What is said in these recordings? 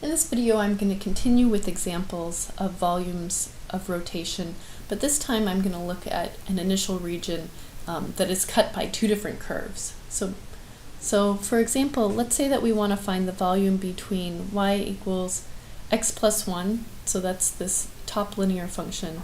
In this video, I'm going to continue with examples of volumes of rotation, but this time I'm going to look at an initial region that is cut by two different curves. So for example, let's say that we want to find the volume between y equals x plus 1, so that's this top linear function,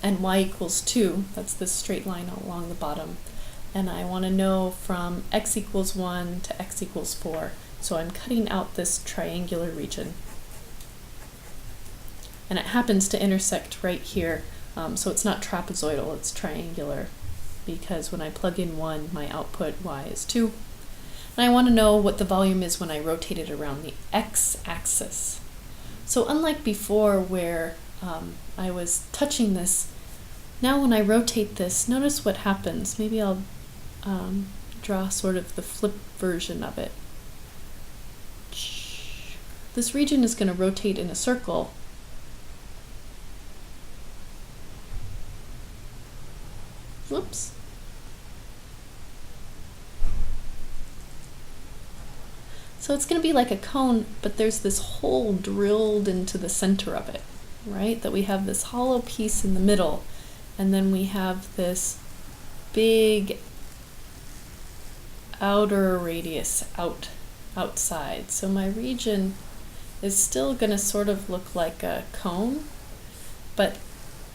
and y equals 2, that's this straight line along the bottom. And I want to know from x equals 1 to x equals 4. So I'm cutting out this triangular region. And it happens to intersect right here, so it's not trapezoidal, it's triangular, because when I plug in 1, my output y is 2. And I want to know what the volume is when I rotate it around the x-axis. So unlike before where I was touching this, now when I rotate this, notice what happens. Maybe I'll draw sort of the flip version of it. This region is going to rotate in a circle. Whoops. So it's going to be like a cone, but there's this hole drilled into the center of it, right? That we have this hollow piece in the middle, and then we have this big outer radius outside. So my region is still going to sort of look like a cone, but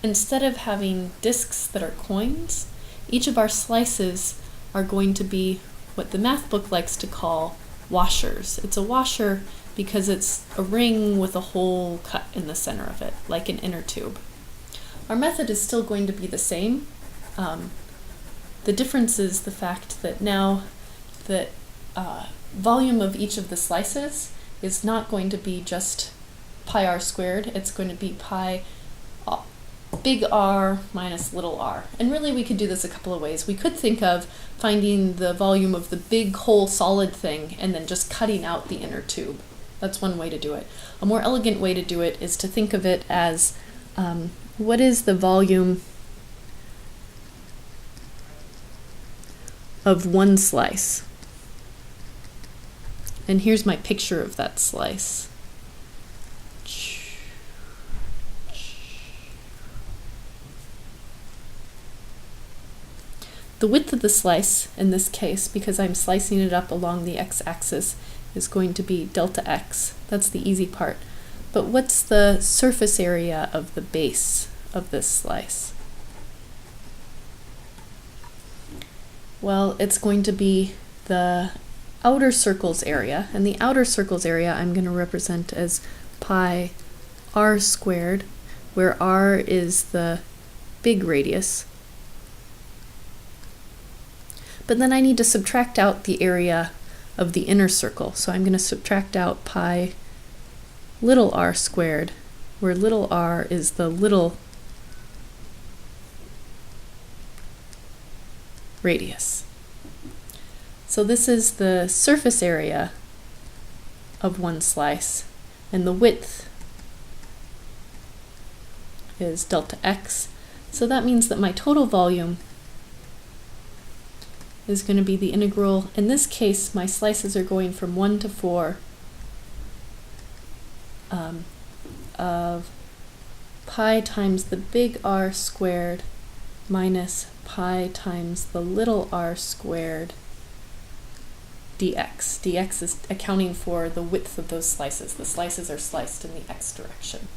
instead of having discs that are coins, each of our slices are going to be what the math book likes to call washers. It's a washer because it's a ring with a hole cut in the center of it, like an inner tube. Our method is still going to be the same. The difference is the fact that now the volume of each of the slices is not going to be just pi r squared, it's going to be pi big R minus little r. And really we could do this a couple of ways. We could think of finding the volume of the big whole solid thing and then just cutting out the inner tube. That's one way to do it. A more elegant way to do it is to think of it as what is the volume of one slice? And here's my picture of that slice. The width of the slice, in this case, because I'm slicing it up along the x-axis, is going to be delta x. That's the easy part. But what's the surface area of the base of this slice? Well, it's going to be the outer circle's area, and the outer circle's area I'm going to represent as pi r squared, where r is the big radius. But then I need to subtract out the area of the inner circle, so I'm going to subtract out pi little r squared, where little r is the little radius. So this is the surface area of one slice, and the width is delta x. So that means that my total volume is going to be the integral. In this case, my slices are going from 1 to 4 of pi times the big R squared minus pi times the little r squared dx. dx is accounting for the width of those slices. The slices are sliced in the x direction.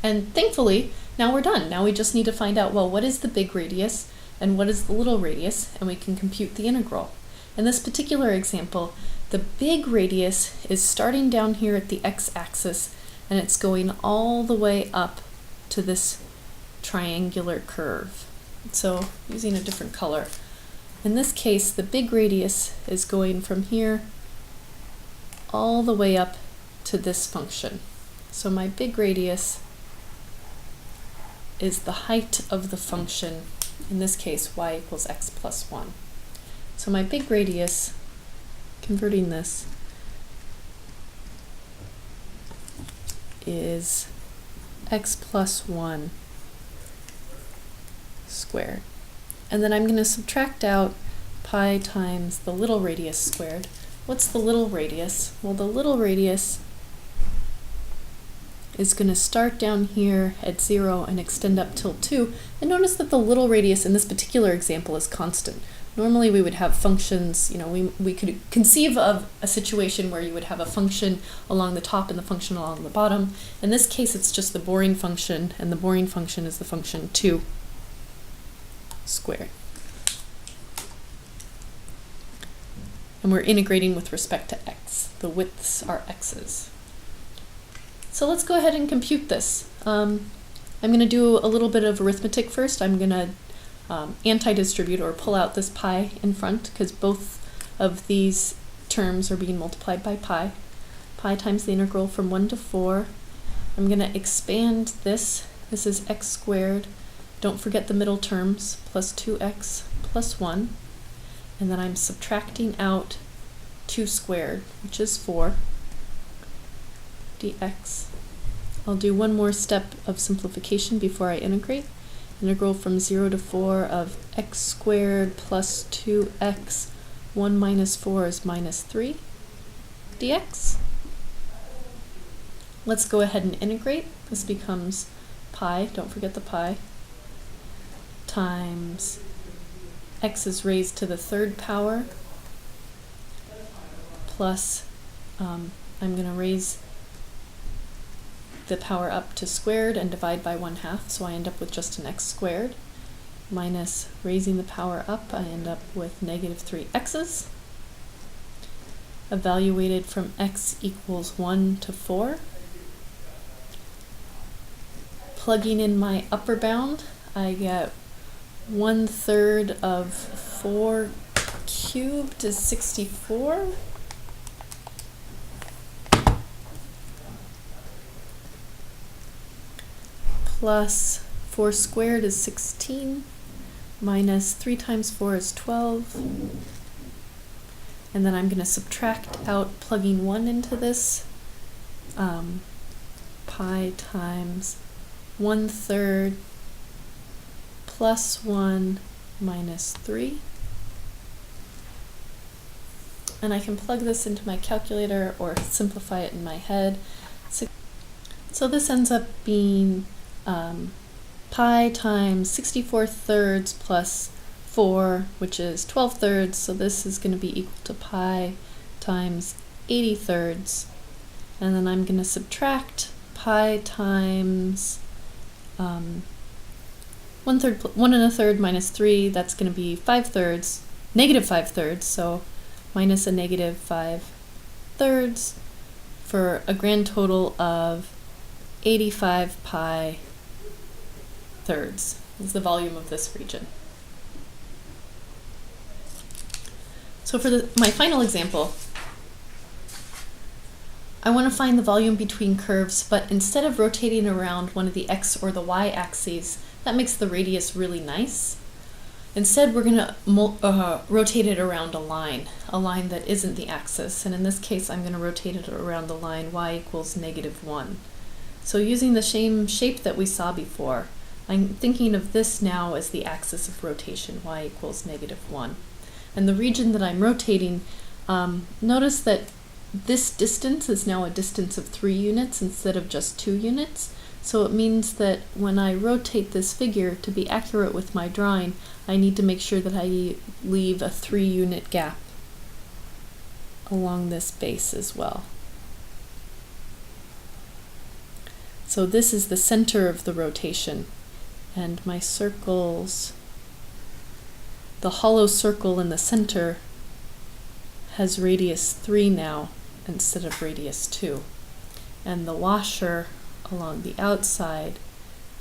And thankfully, now we're done. Now we just need to find out, well, what is the big radius and what is the little radius, and we can compute the integral. In this particular example, the big radius is starting down here at the x-axis, and it's going all the way up to this triangular curve. So using a different color. In this case, the big radius is going from here all the way up to this function. So my big radius is the height of the function, in this case y equals x plus 1. So my big radius, converting this, is x plus 1 squared. And then I'm going to subtract out pi times the little radius squared. What's the little radius? Well, the little radius is going to start down here at 0 and extend up till 2. And notice that the little radius in this particular example is constant. Normally we would have functions, we could conceive of a situation where you would have a function along the top and the function along the bottom. In this case, it's just the boring function, and the boring function is the function 2 squared. And we're integrating with respect to x. The widths are x's. So let's go ahead and compute this. I'm going to do a little bit of arithmetic first. I'm going to anti-distribute or pull out this pi in front because both of these terms are being multiplied by pi. Pi times the integral from 1 to 4. I'm going to expand this. This is x squared. Don't forget the middle terms, plus 2x plus 1. And then I'm subtracting out 2 squared, which is 4, dx. I'll do one more step of simplification before I integrate. Integral from 0 to 4 of x squared plus 2x, 1 minus 4 is minus 3, dx. Let's go ahead and integrate. This becomes pi, don't forget the pi, times x is raised to the third power, plus I'm going to raise the power up to squared and divide by 1/2, so I end up with just an x squared, minus raising the power up, I end up with negative 3x's, evaluated from x equals 1 to 4. Plugging in my upper bound, I get 1/3 of 4 cubed is 64. Plus 4 squared is 16, minus 3 times 4 is 12, and then I'm going to subtract out plugging 1 into this, pi times 1/3 plus 1 minus 3, and I can plug this into my calculator or simplify it in my head. So this ends up being pi times 64/3 plus 4, which is 12/3, so this is going to be equal to pi times 80/3, and then I'm going to subtract pi times 1 1/3 minus 3, that's going to be 5/3, negative 5/3, so minus a negative 5/3 for a grand total of 85 pi thirds is the volume of this region. So for my final example, I want to find the volume between curves, but instead of rotating around one of the x or the y axes, that makes the radius really nice. Instead, we're going to rotate it around a line that isn't the axis, and in this case I'm going to rotate it around the line y equals -1. So using the same shape that we saw before, I'm thinking of this now as the axis of rotation, y equals -1. And the region that I'm rotating, notice that this distance is now a distance of 3 units instead of just 2 units. So it means that when I rotate this figure, to be accurate with my drawing, I need to make sure that I leave a 3-unit gap along this base as well. So this is the center of the rotation, and my circles, the hollow circle in the center has radius 3 now instead of radius 2. And the washer along the outside,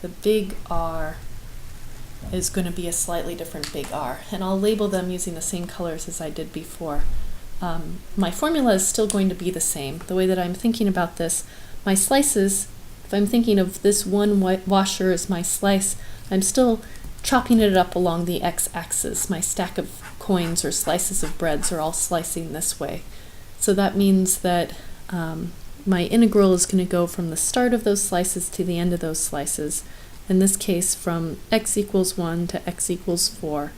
the big R, is going to be a slightly different big R. And I'll label them using the same colors as I did before. My formula is still going to be the same. The way that I'm thinking about this, my slices, if I'm thinking of this one washer as my slice, I'm still chopping it up along the x-axis. My stack of coins or slices of breads are all slicing this way. So that means that my integral is going to go from the start of those slices to the end of those slices. In this case, from x equals 1 to x equals 4.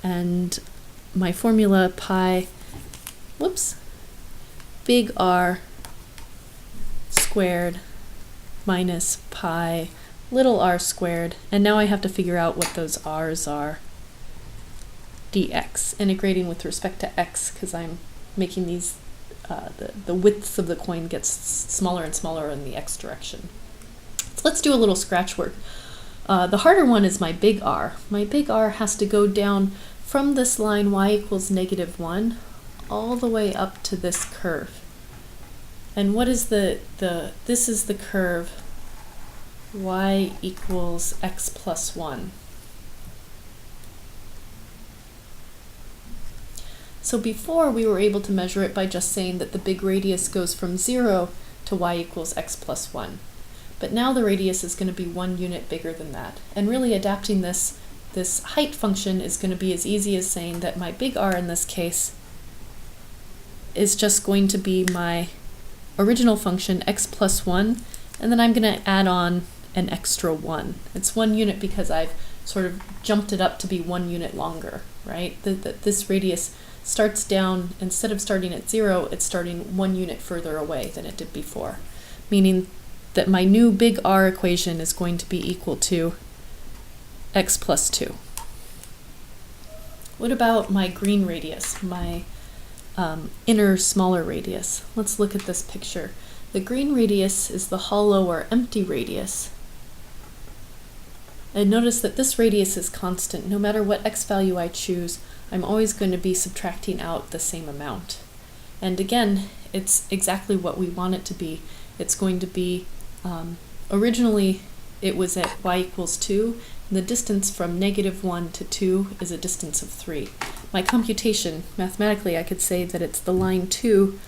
And my formula pi, big R squared minus pi little r squared, and now I have to figure out what those r's are. Dx, integrating with respect to x, because I'm making these, the widths of the coin gets smaller and smaller in the x direction. So let's do a little scratch work. The harder one is my big R. My big R has to go down from this line y equals -1 all the way up to this curve. And what is this is the curve y equals x plus 1. So before we were able to measure it by just saying that the big radius goes from 0 to y equals x plus 1. But now the radius is going to be 1 unit bigger than that. And really adapting this height function is going to be as easy as saying that my big R in this case is just going to be my original function x plus 1, and then I'm going to add on an extra 1. It's 1 unit because I've sort of jumped it up to be 1 unit longer, right? This radius starts down, instead of starting at 0, it's starting 1 unit further away than it did before, meaning that my new big R equation is going to be equal to x plus 2. What about my green radius, my inner smaller radius? Let's look at this picture. The green radius is the hollow or empty radius. And notice that this radius is constant. No matter what x value I choose, I'm always going to be subtracting out the same amount. And again, it's exactly what we want it to be. It's going to be, originally it was at y equals 2, and the distance from -1 to 2 is a distance of 3. My computation, mathematically, I could say that it's the line 2,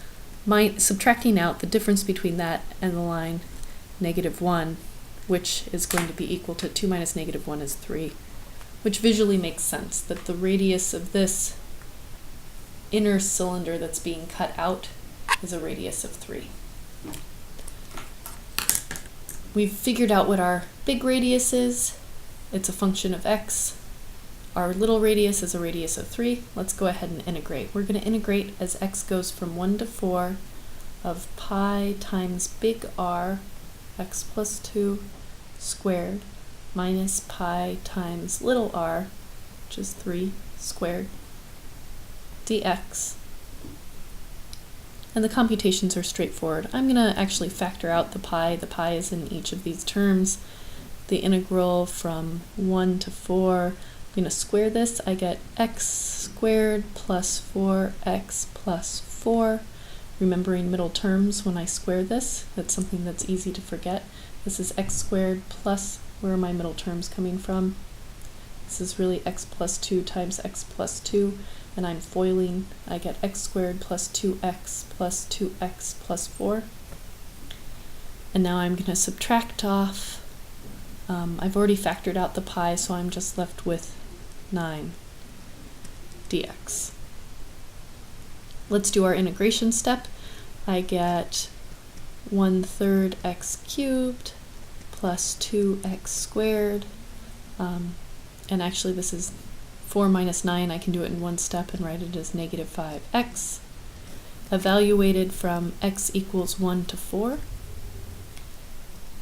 subtracting out the difference between that and the line -1, which is going to be equal to 2 minus -1 is 3, which visually makes sense, that the radius of this inner cylinder that's being cut out is a radius of 3. We've figured out what our big radius is. It's a function of x. Our little radius is a radius of 3. Let's go ahead and integrate. We're going to integrate as x goes from 1 to 4 of pi times big R, x plus 2 squared, minus pi times little r, which is 3 squared, dx. And the computations are straightforward. I'm going to actually factor out the pi. The pi is in each of these terms. The integral from 1 to 4, I'm going to square this. I get x squared plus 4x plus 4. Remembering middle terms when I square this, that's something that's easy to forget. This is x squared plus, where are my middle terms coming from? This is really x plus 2 times x plus 2, and I'm foiling. I get x squared plus 2x plus 2x plus 4. And now I'm going to subtract off. I've already factored out the pi, so I'm just left with 9 dx. Let's do our integration step. I get 1/3 x cubed plus 2x squared. And actually this is 4 minus 9. I can do it in one step and write it as -5x. Evaluated from x equals 1 to 4.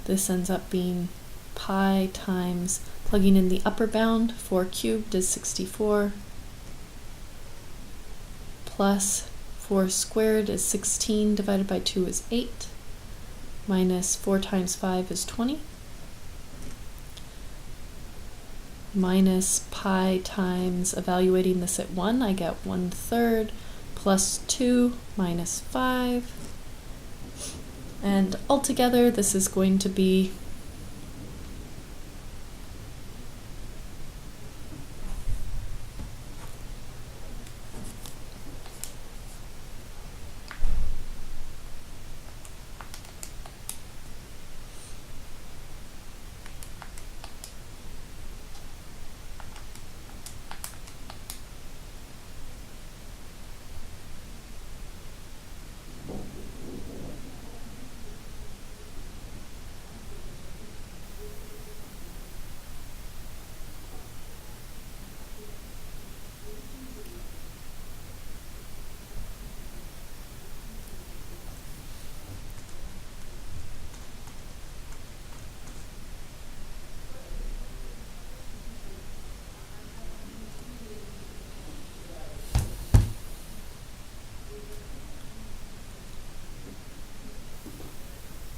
This ends up being pi times, plugging in the upper bound, 4 cubed is 64, plus 4 squared is 16, divided by 2 is 8, minus 4 times 5 is 20, minus pi times, evaluating this at 1, I get 1/3, plus 2 minus 5, and altogether this is going to be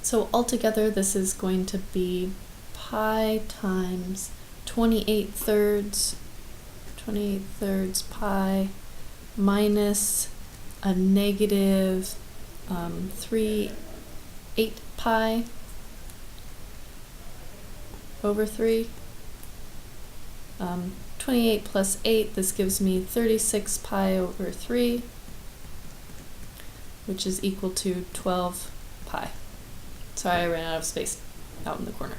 So altogether this is going to be pi times 28 thirds pi minus a negative 3/8 pi over 3. 28 plus 8, this gives me 36 pi over 3, which is equal to 12 pi. Sorry, I ran out of space out in the corner.